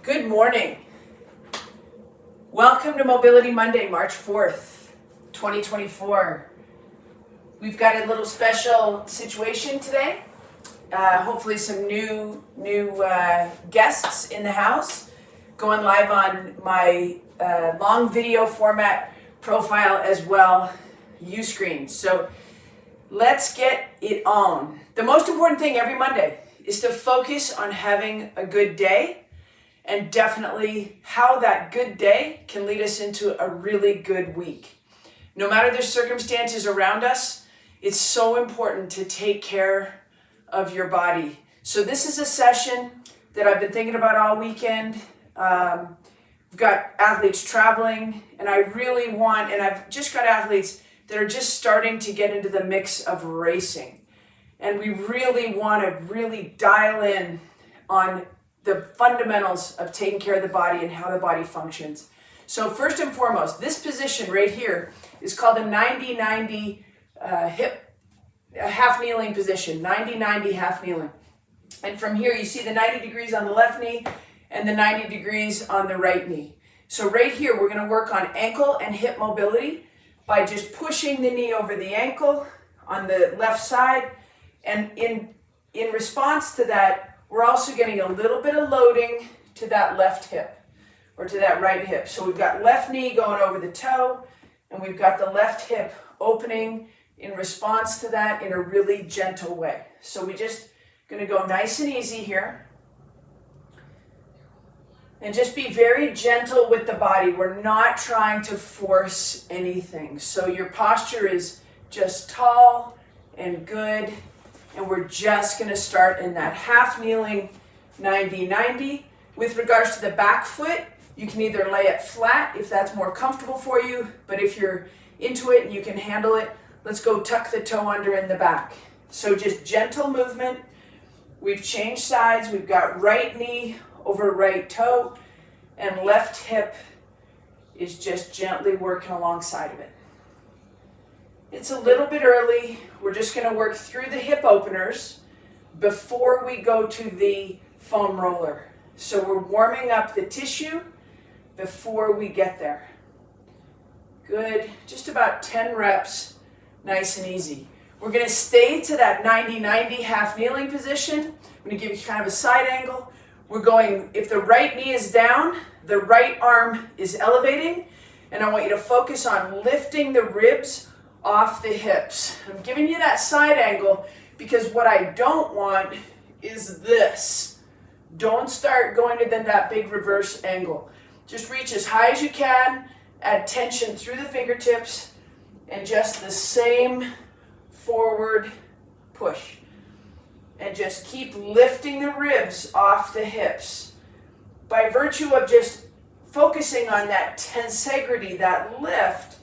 Good morning. Welcome to Mobility Monday, March 4th, 2024. We've got a little special situation today. Hopefully some new guests in the house. Going live on my long video format profile as well, Uscreen. So let's get it on. The most important thing every Monday is to focus on having a good day, and definitely how that good day can lead us into a really good week. No matter the circumstances around us, it's so important to take care of your body. So this is a session that I've been thinking about all weekend. We've got athletes traveling, and I really want, and I've just got athletes that are just starting to get into the mix of racing. And we really want to really dial in on the fundamentals of taking care of the body and how the body functions. So first and foremost, this position right here is called a 90-90 hip, half kneeling position, 90-90 half kneeling. And from here you see the 90 degrees on the left knee and the 90 degrees on the right knee. So right here we're going to work on ankle and hip mobility by just pushing the knee over the ankle on the left side. And in response to that, we're also getting a little bit of loading to that left hip or to that right hip. So we've got left knee going over the toe, and we've got the left hip opening in response to that in a really gentle way. So we're just going to go nice and easy here. And just be very gentle with the body. We're not trying to force anything. So your posture is just tall and good. And we're just going to start in that half kneeling 90-90. With regards to the back foot, you can either lay it flat if that's more comfortable for you, but if you're into it and you can handle it, let's go tuck the toe under in the back. So just gentle movement. We've changed sides. We've got right knee over right toe, and left hip is just gently working alongside of it. It's a little bit early. We're just going to work through the hip openers before we go to the foam roller. So we're warming up the tissue before we get there. Good. Just about 10 reps, nice and easy. We're going to stay to that 90-90 half kneeling position. I'm going to give you kind of a side angle. We're going, if the right knee is down, the right arm is elevating, and I want you to focus on lifting the ribs off the hips. I'm giving you that side angle because what I don't want is this. Don't start going to that big reverse angle. Just reach as high as you can, add tension through the fingertips, and just the same forward push. And just keep lifting the ribs off the hips. By virtue of just focusing on that tensegrity, that lift,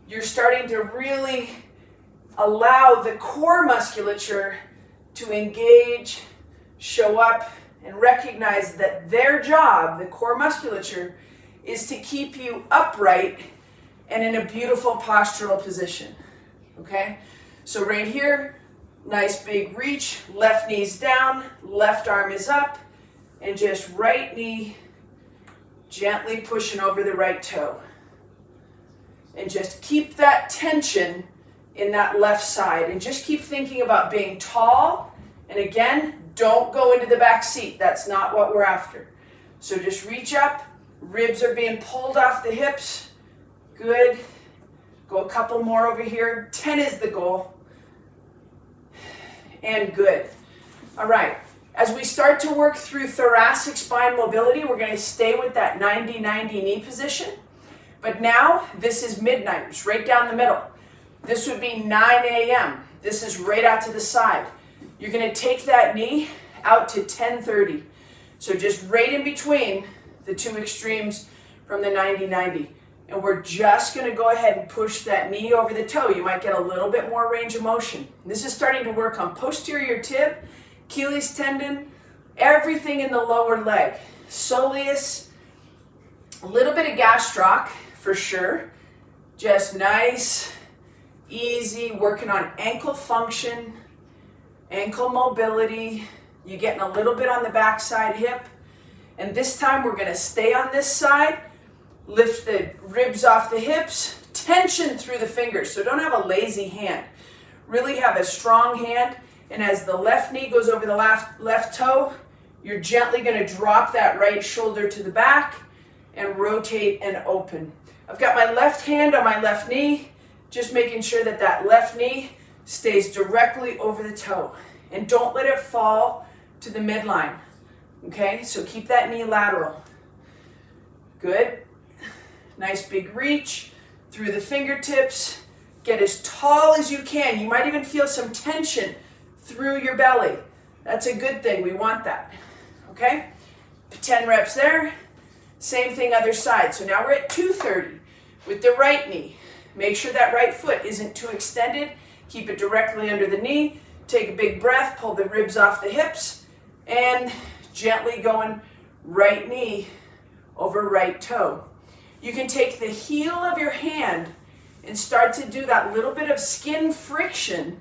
you're starting to really allow the core musculature to engage, show up, and recognize that their job, the core musculature, is to keep you upright and in a beautiful postural position. Okay? So right here, nice big reach, left knee's down, left arm is up, and just right knee gently pushing over the right toe. And just keep that tension in that left side. And just keep thinking about being tall. And again, don't go into the back seat. That's not what we're after. So just reach up. Ribs are being pulled off the hips. Good. Go a couple more over here. 10 is the goal. And good. All right. As we start to work through thoracic spine mobility, we're going to stay with that 90-90 knee position. But now, this is midnight, it's right down the middle. This would be 9 a.m. This is right out to the side. You're going to take that knee out to 10:30. So just right in between the two extremes from the 90-90. And we're just going to go ahead and push that knee over the toe. You might get a little bit more range of motion. This is starting to work on posterior tib, Achilles tendon, everything in the lower leg. Soleus, a little bit of gastroc for sure. Just nice, easy, working on ankle function, ankle mobility. You're getting a little bit on the backside hip. And this time we're gonna stay on this side, lift the ribs off the hips, tension through the fingers. So don't have a lazy hand. Really have a strong hand. And as the left knee goes over the left toe, you're gently gonna drop that right shoulder to the back and rotate and open. I've got my left hand on my left knee, just making sure that that left knee stays directly over the toe. And don't let it fall to the midline. Okay, so keep that knee lateral. Good. Nice big reach through the fingertips. Get as tall as you can. You might even feel some tension through your belly. That's a good thing. We want that. Okay? 10 reps there. Same thing other side. So now we're at 230 with the right knee. Make sure that right foot isn't too extended. Keep it directly under the knee. Take a big breath. Pull the ribs off the hips. And gently going right knee over right toe. You can take the heel of your hand and start to do that little bit of skin friction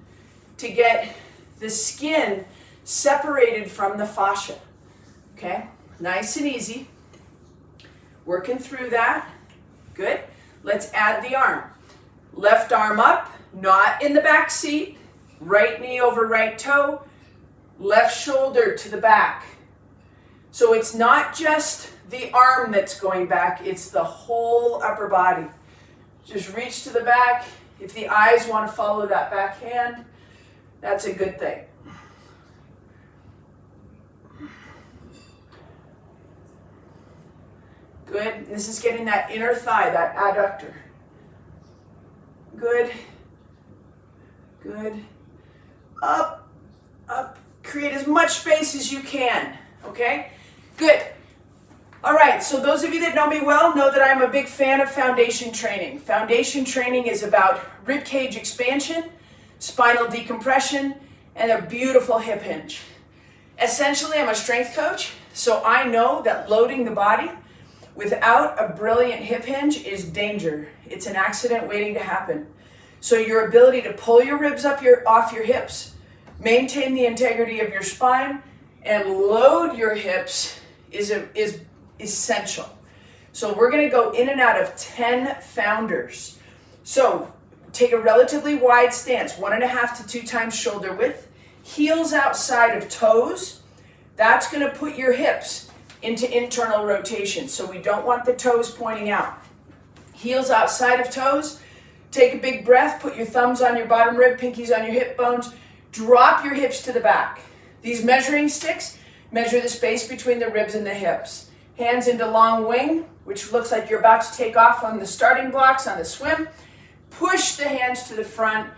to get the skin separated from the fascia. Okay, nice and easy. Working through that. Good. Let's add the arm. Left arm up, not in the back seat. Right knee over right toe. Left shoulder to the back. So it's not just the arm that's going back, it's the whole upper body. Just reach to the back. If the eyes want to follow that back hand, that's a good thing. Good. This is getting that inner thigh, that adductor. Good. Good. Up, up. Create as much space as you can. Okay? Good. All right, so those of you that know me well know that I'm a big fan of foundation training. Foundation training is about rib cage expansion, spinal decompression, and a beautiful hip hinge. Essentially, I'm a strength coach, so I know that loading the body without a brilliant hip hinge is danger. It's an accident waiting to happen. So your ability to pull your ribs up off your hips, maintain the integrity of your spine, and load your hips is essential. So we're going to go in and out of 10 founders. So take a relatively wide stance, 1.5 to 2 times shoulder width, heels outside of toes. That's going to put your hips into internal rotation. So we don't want the toes pointing out. Heels outside of toes. Take a big breath, put your thumbs on your bottom rib, pinkies on your hip bones. Drop your hips to the back. These measuring sticks measure the space between the ribs and the hips. Hands into long wing, which looks like you're about to take off on the starting blocks on the swim. Push the hands to the front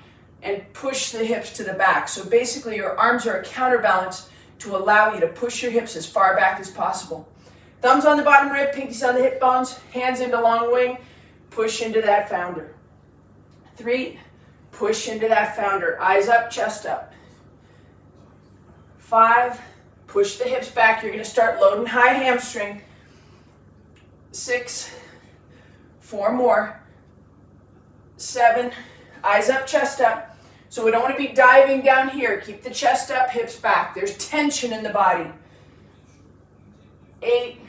and push the hips to the back. So basically your arms are a counterbalance to allow you to push your hips as far back as possible. Thumbs on the bottom rib, pinkies on the hip bones, hands into long wing, push into that founder. 3, push into that founder. Eyes up, chest up. 5, push the hips back. You're going to start loading high hamstring. 6, 4 more. 7, eyes up, chest up. So we don't want to be diving down here. Keep the chest up, hips back. There's tension in the body. 8,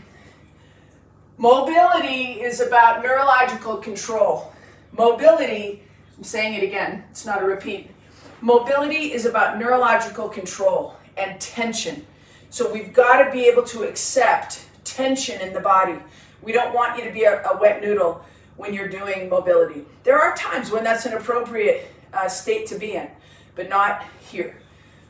mobility is about neurological control. Mobility, I'm saying it again, it's not a repeat. Mobility is about neurological control and tension. So we've got to be able to accept tension in the body. We don't want you to be a wet noodle when you're doing mobility. There are times when that's an appropriate state to be in, but not here.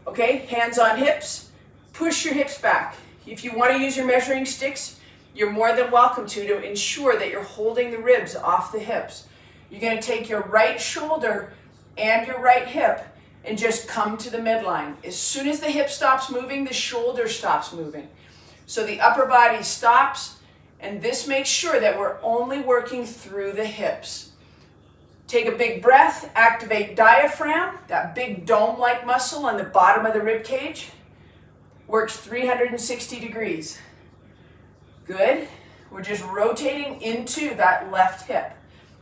Okay, hands on hips, push your hips back. If you want to use your measuring sticks, you're more than welcome to ensure that you're holding the ribs off the hips. You're going to take your right shoulder and your right hip and just come to the midline. As soon as the hip stops moving, the shoulder stops moving. So the upper body stops, and this makes sure that we're only working through the hips. Take a big breath, activate diaphragm, that big dome-like muscle on the bottom of the rib cage. Works 360 degrees. Good. We're just rotating into that left hip.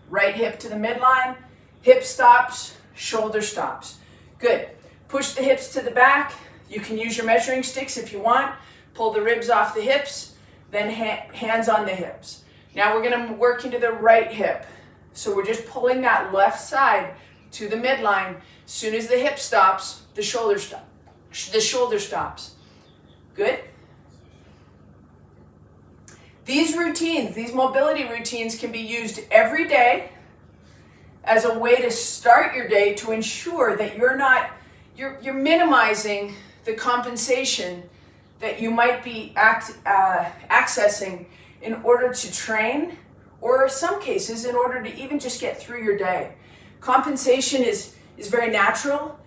Right hip to the midline, hip stops, shoulder stops. Good. Push the hips to the back. You can use your measuring sticks if you want. Pull the ribs off the hips. then hands on the hips. Now we're going to work into the right hip. So we're just pulling that left side to the midline. As soon as the hip stops, the shoulder stops. The shoulder stops. Good. These routines, these mobility routines can be used every day as a way to start your day to ensure that you're minimizing the compensation that you might be accessing in order to train, or in some cases in order to even just get through your day. Compensation is very natural,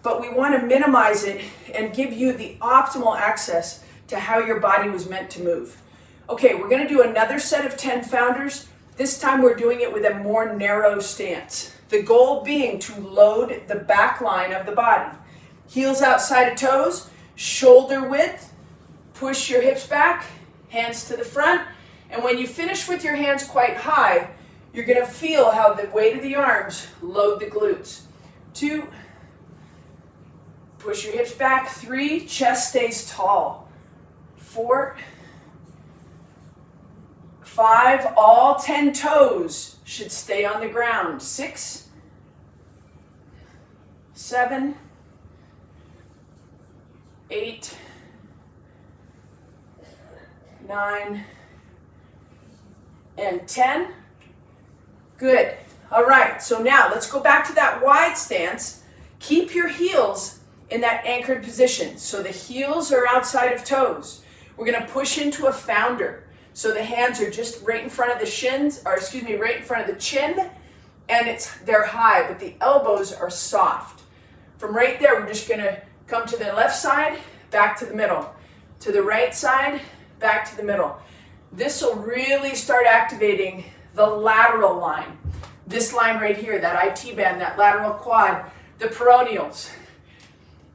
but we want to minimize it and give you the optimal access to how your body was meant to move. Okay, we're going to do another set of 10 founders. This time we're doing it with a more narrow stance. The goal being to load the back line of the body. Heels outside of toes, shoulder width, push your hips back, hands to the front, and when you finish with your hands quite high, you're going to feel how the weight of the arms load the glutes. 2, push your hips back. 3, chest stays tall. 4, 5, all 10 toes should stay on the ground. 6, 7, 8, 9, and 10. Good. All right, so now let's go back to that wide stance. Keep your heels in that anchored position. So the heels are outside of toes. We're going to push into a founder. So the hands are just right in front of the shins, or excuse me, right in front of the chin, and they're high, but the elbows are soft. From right there, we're just going to come to the left side, back to the middle. To the right side, back to the middle. This will really start activating the lateral line. This line right here, that IT band, that lateral quad, the peroneals.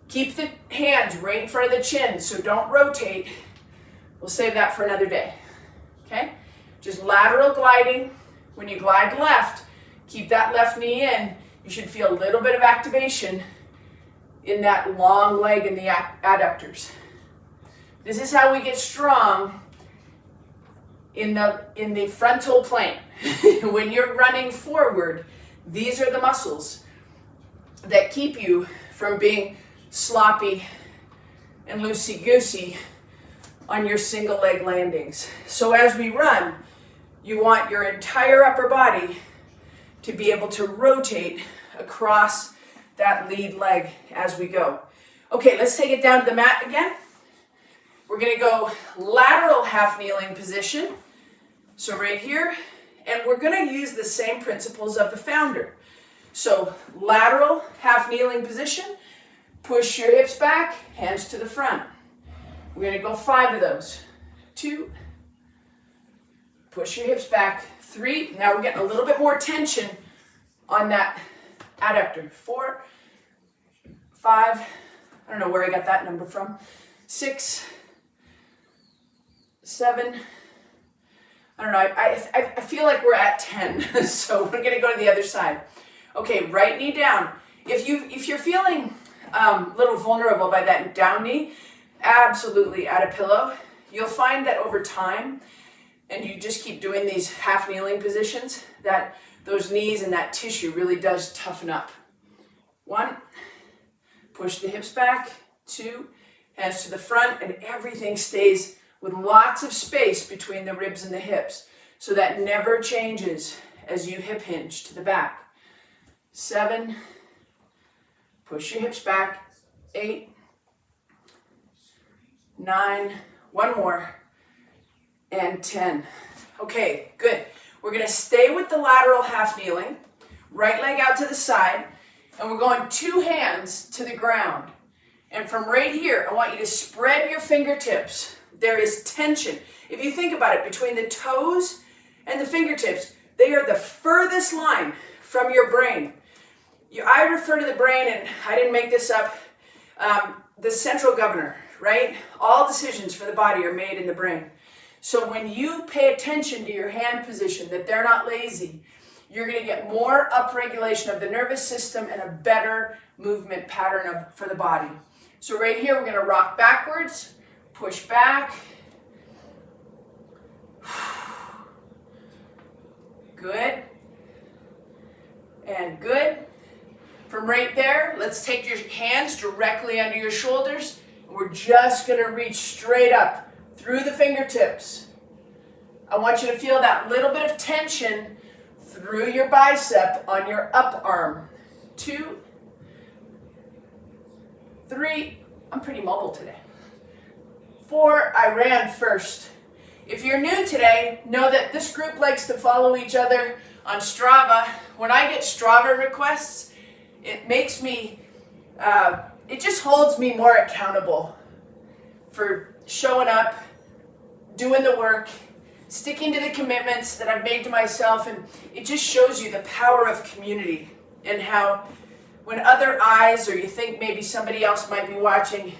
Keep the hands right in front of the chin, so don't rotate. We'll save that for another day. Okay? Just lateral gliding. When you glide left, keep that left knee in. You should feel a little bit of activation in that long leg in the adductors. This is how we get strong in the frontal plane. When you're running forward, these are the muscles that keep you from being sloppy and loosey-goosey on your single leg landings. So as we run, you want your entire upper body to be able to rotate across that lead leg as we go. Okay, let's take it down to the mat again. We're going to go lateral half kneeling position. So right here, and we're going to use the same principles of the founder. So lateral half kneeling position, push your hips back, hands to the front. We're going to go 5 of those. 2, push your hips back. 3, now we're getting a little bit more tension on that adductor. 4, 5, I don't know where I got that number from. 6, 7, I don't know, I feel like we're at 10, so we're going to go to the other side. Okay, right knee down. If you're feeling a little vulnerable by that down knee, absolutely add a pillow. You'll find that over time, and you just keep doing these half kneeling positions, that those knees and that tissue really does toughen up. 1, push the hips back. 2, hands to the front, and everything stays with lots of space between the ribs and the hips. So that never changes as you hip hinge to the back. 7, push your hips back. 8, 9, one more, and 10. Okay, good. We're going to stay with the lateral half kneeling, right leg out to the side, and we're going 2 hands to the ground. And from right here, I want you to spread your fingertips. There is tension. If you think about it, between the toes and the fingertips, they are the furthest line from your brain. I refer to the brain, and I didn't make this up, the central governor, right? All decisions for the body are made in the brain. So when you pay attention to your hand position, that they're not lazy, you're going to get more upregulation of the nervous system and a better movement pattern for the body. So right here, we're going to rock backwards, push back, Good. And good. From right there, let's take your hands directly under your shoulders. We're just going to reach straight up through the fingertips. I want you to feel that little bit of tension through your bicep on your up arm. 2, 3, I'm pretty mobile today. 4, I ran first. If you're new today, know that this group likes to follow each other on Strava. When I get Strava requests, it makes me, it just holds me more accountable for showing up, doing the work, sticking to the commitments that I've made to myself, and it just shows you the power of community and how when other eyes or you think maybe somebody else might be watching,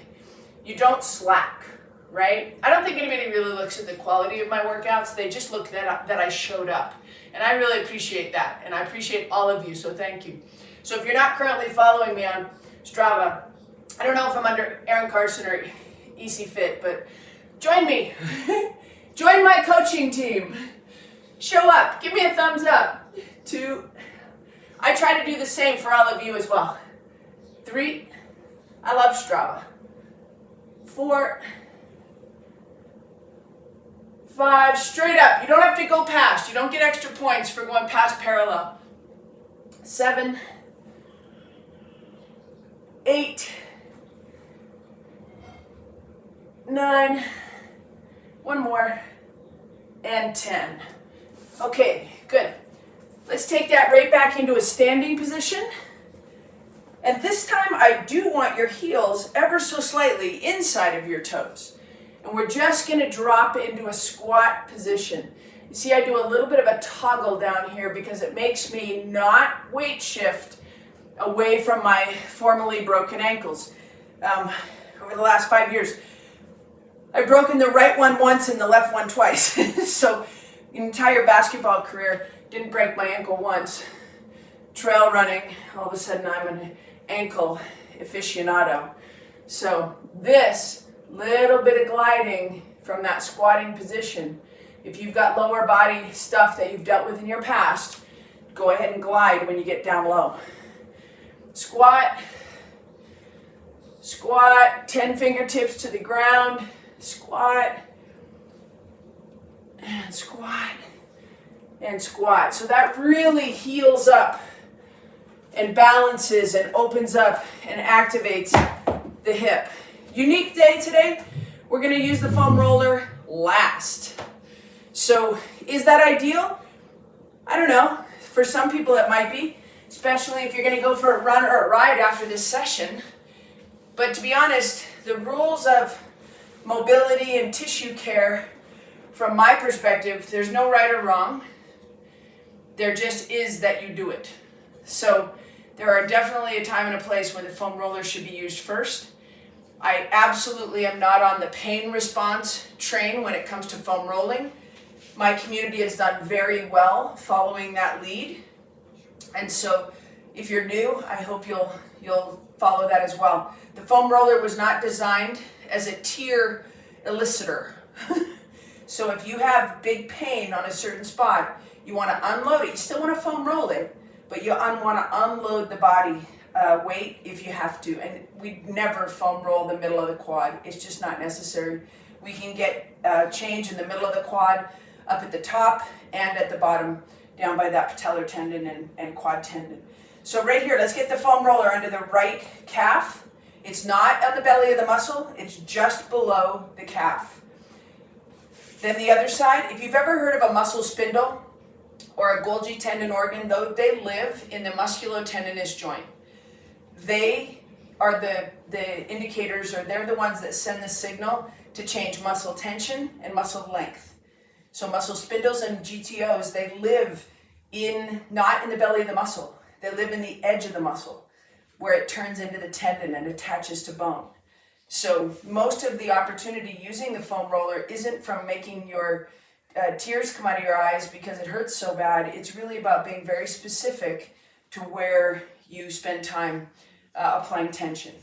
you don't slack, right? I don't think anybody really looks at the quality of my workouts. They just look that I showed up. And I really appreciate that. And I appreciate all of you, so thank you. So if you're not currently following me on Strava, I don't know if I'm under Aaron Carson or ECFIT, but join me. Join my coaching team. Show up. Give me a thumbs up. 2. I try to do the same for all of you as well. 3. I love Strava. 4. 5. Straight up. You don't have to go past. You don't get extra points for going past parallel. 7. 8. 9. One more. And 10. Okay, good. Let's take that right back into a standing position. And this time I do want your heels ever so slightly inside of your toes. And we're just going to drop into a squat position. You see, I do a little bit of a toggle down here because it makes me not weight shift away from my formerly broken ankles. Over the last 5 years, I've broken the right one once and the left one twice. So, entire basketball career, didn't break my ankle once. Trail running, all of a sudden I'm an ankle aficionado. So, this little bit of gliding from that squatting position. If you've got lower body stuff that you've dealt with in your past, go ahead and glide when you get down low. Squat, squat, 10 fingertips to the ground, squat, and squat, and squat. So that really heals up and balances and opens up and activates the hip. Unique day today, we're going to use the foam roller last. So is that ideal? I don't know. For some people it might be, especially if you're going to go for a run or a ride after this session. But to be honest, the rules of mobility and tissue care, from my perspective, there's no right or wrong. There just is that you do it. So there are definitely a time and a place when the foam roller should be used first. I absolutely am not on the pain response train when it comes to foam rolling. My community has done very well following that lead. And so if you're new, I hope you'll follow that as well. The foam roller was not designed as a tear elicitor. So if you have big pain on a certain spot, you want to unload it. You still want to foam roll it, but you want to unload the body weight if you have to. And we never foam roll the middle of the quad. It's just not necessary. We can get change in the middle of the quad, up at the top and at the bottom, down by that patellar tendon and quad tendon. So right here, let's get the foam roller under the right calf. It's not on the belly of the muscle, it's just below the calf. Then the other side, if you've ever heard of a muscle spindle or a Golgi tendon organ, though they live in the musculotendinous joint. They are the indicators, or they're the ones that send the signal to change muscle tension and muscle length. So muscle spindles and GTOs, they live not in the belly of the muscle. They live in the edge of the muscle, where it turns into the tendon and attaches to bone. So most of the opportunity using the foam roller isn't from making your tears come out of your eyes because it hurts so bad. It's really about being very specific to where you spend time applying tension.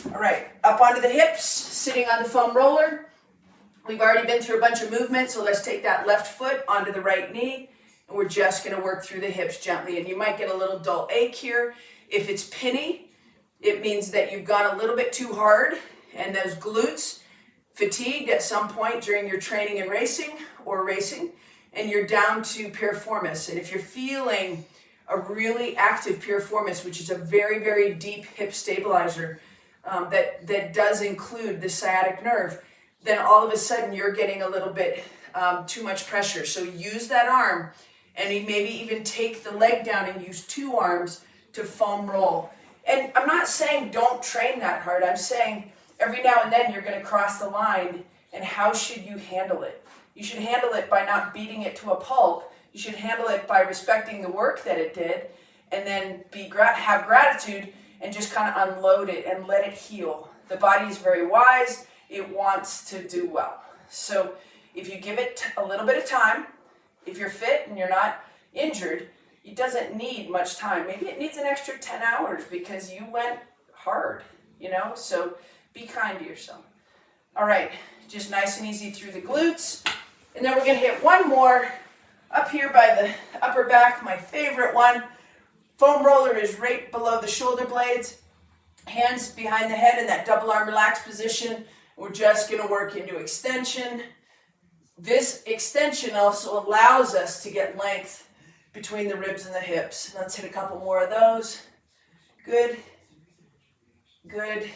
All right, up onto the hips, sitting on the foam roller. We've already been through a bunch of movements, so let's take that left foot onto the right knee, and we're just going to work through the hips gently. And you might get a little dull ache here. If it's pinny, it means that you've gone a little bit too hard, and those glutes fatigued at some point during your training and racing, and you're down to piriformis. And if you're feeling a really active piriformis, which is a very, very deep hip stabilizer that does include the sciatic nerve, then all of a sudden you're getting a little bit too much pressure. So use that arm, and maybe even take the leg down and use 2 arms to foam roll. And I'm not saying don't train that hard. I'm saying every now and then you're going to cross the line, and how should you handle it? You should handle it by not beating it to a pulp. You should handle it by respecting the work that it did, and then have gratitude and just kind of unload it and let it heal. The body is very wise. It wants to do well. So if you give it a little bit of time, if you're fit and you're not injured, it doesn't need much time. Maybe it needs an extra 10 hours because you went hard, So be kind to yourself. All right, just nice and easy through the glutes. And then we're going to hit one more up here by the upper back, my favorite one. Foam roller is right below the shoulder blades. Hands behind the head in that double arm relaxed position. We're just going to work into extension. This extension also allows us to get length between the ribs and the hips. Let's hit a couple more of those. Good, good,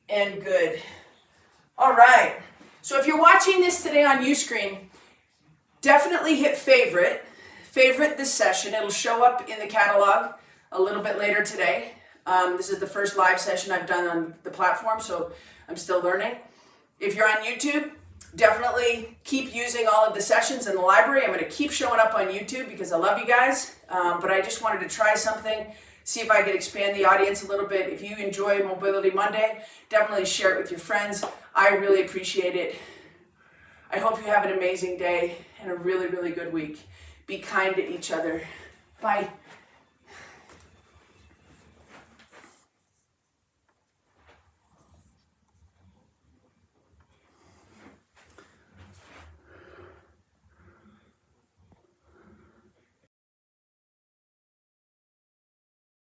and good. All right. So if you're watching this today on Uscreen, definitely hit favorite. Favorite this session. It'll show up in the catalog a little bit later today. This is the first live session I've done on the platform, so I'm still learning. If you're on YouTube, definitely keep using all of the sessions in the library. I'm going to keep showing up on YouTube because I love you guys, but I just wanted to try something, see if I could expand the audience a little bit. If you enjoy Mobility Monday, definitely share it with your friends. I really appreciate it. I hope you have an amazing day and a really, really good week. Be kind to each other. Bye.